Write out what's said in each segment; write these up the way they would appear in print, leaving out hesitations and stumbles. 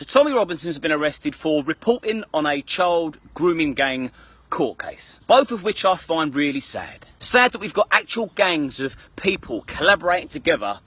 So Tommy Robinson has been arrested for reporting on a child grooming gang court case, both of which I find really sad. Sad that we've got actual gangs of people collaborating together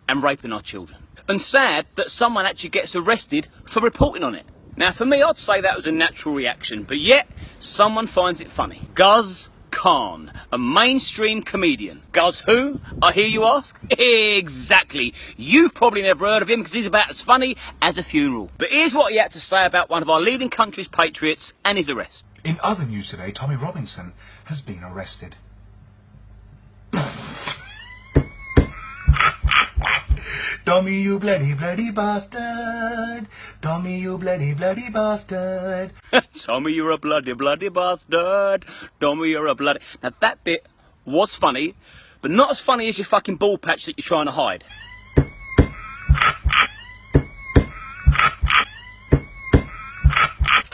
and raping our children. And sad that someone actually gets arrested for reporting on it. Now for me, I'd say that was a natural reaction, but yet someone finds it funny. Guz Khan, a mainstream comedian. Guz who, I hear you ask? Exactly. You've probably never heard of him because he's about as funny as a funeral. But here's what he had to say about one of our leading country's patriots and his arrest. In other news today, Tommy Robinson has been arrested. Tommy, you bloody, bloody bastard. Tommy, you bloody, bloody bastard. Tommy, you're a bloody, bloody bastard. Tommy, you're a bloody... Now that bit was funny, but not as funny as your fucking ball patch that you're trying to hide.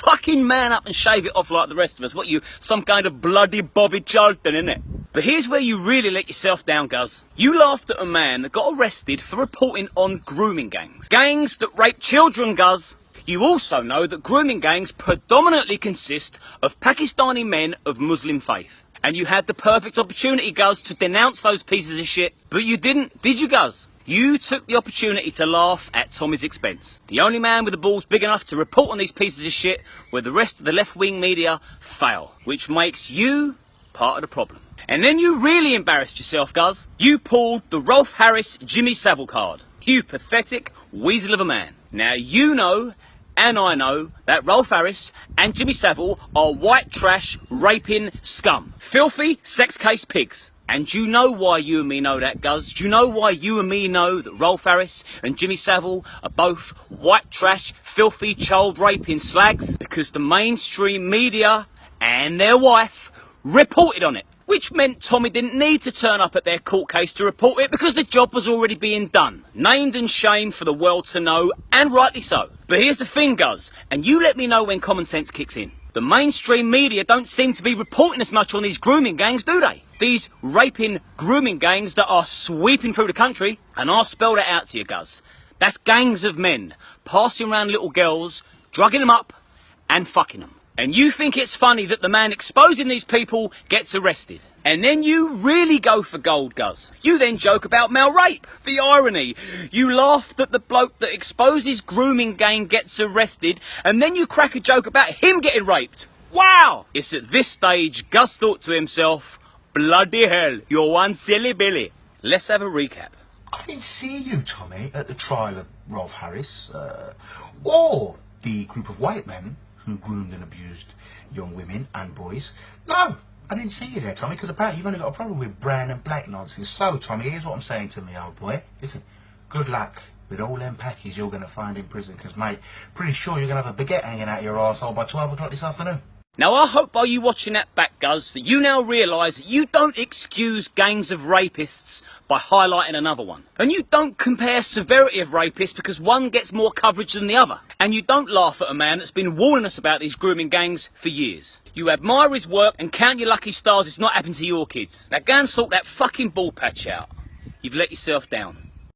Fucking man up and shave it off like the rest of us. What you, some kind of bloody Bobby Charlton, innit? But here's where you really let yourself down, Guz. You laughed at a man that got arrested for reporting on grooming gangs. Gangs that rape children, Guz. You also know that grooming gangs predominantly consist of Pakistani men of Muslim faith. And you had the perfect opportunity, Guz, to denounce those pieces of shit. But you didn't, did you, Guz? You took the opportunity to laugh at Tommy's expense. The only man with the balls big enough to report on these pieces of shit where the rest of the left-wing media fail. Which makes you part of the problem. And then you really embarrassed yourself, Guz. You pulled the Rolf Harris Jimmy Savile card. You pathetic weasel of a man. Now you know, and I know, that Rolf Harris and Jimmy Savile are white trash raping scum. Filthy sex case pigs. And do you know why you and me know that, Guz? Do you know why you and me know that Rolf Harris and Jimmy Savile are both white trash, filthy, child raping slags? Because the mainstream media and their wife reported on it. Which meant Tommy didn't need to turn up at their court case to report it because the job was already being done. Named and shamed for the world to know, and rightly so. But here's the thing, Guz, and you let me know when common sense kicks in. The mainstream media don't seem to be reporting as much on these grooming gangs, do they? These raping grooming gangs that are sweeping through the country. And I'll spell that out to you, Guz. That's gangs of men passing around little girls, drugging them up and fucking them. And you think it's funny that the man exposing these people gets arrested. And then you really go for gold, Guz. You then joke about male rape. The irony. You laugh that the bloke that exposes grooming gang gets arrested, and then you crack a joke about him getting raped. Wow! It's at this stage Guz thought to himself, bloody hell, you're one silly Billy. Let's have a recap. I didn't see you, Tommy, at the trial of Rolf Harris, or the group of white men who groomed and abused young women and boys. No, I didn't see you there, Tommy, because apparently you've only got a problem with brown and black nonsense. So, Tommy, here's what I'm saying to me, old boy. Listen, good luck with all them packies you're going to find in prison, because, mate, pretty sure you're going to have a baguette hanging out your arsehole by 12 o'clock this afternoon. Now, I hope by you watching that back, Guz, that you now realise that you don't excuse gangs of rapists by highlighting another one. And you don't compare severity of rapists because one gets more coverage than the other. And you don't laugh at a man that's been warning us about these grooming gangs for years. You admire his work and count your lucky stars it's not happened to your kids. Now go and sort that fucking ball patch out. You've let yourself down.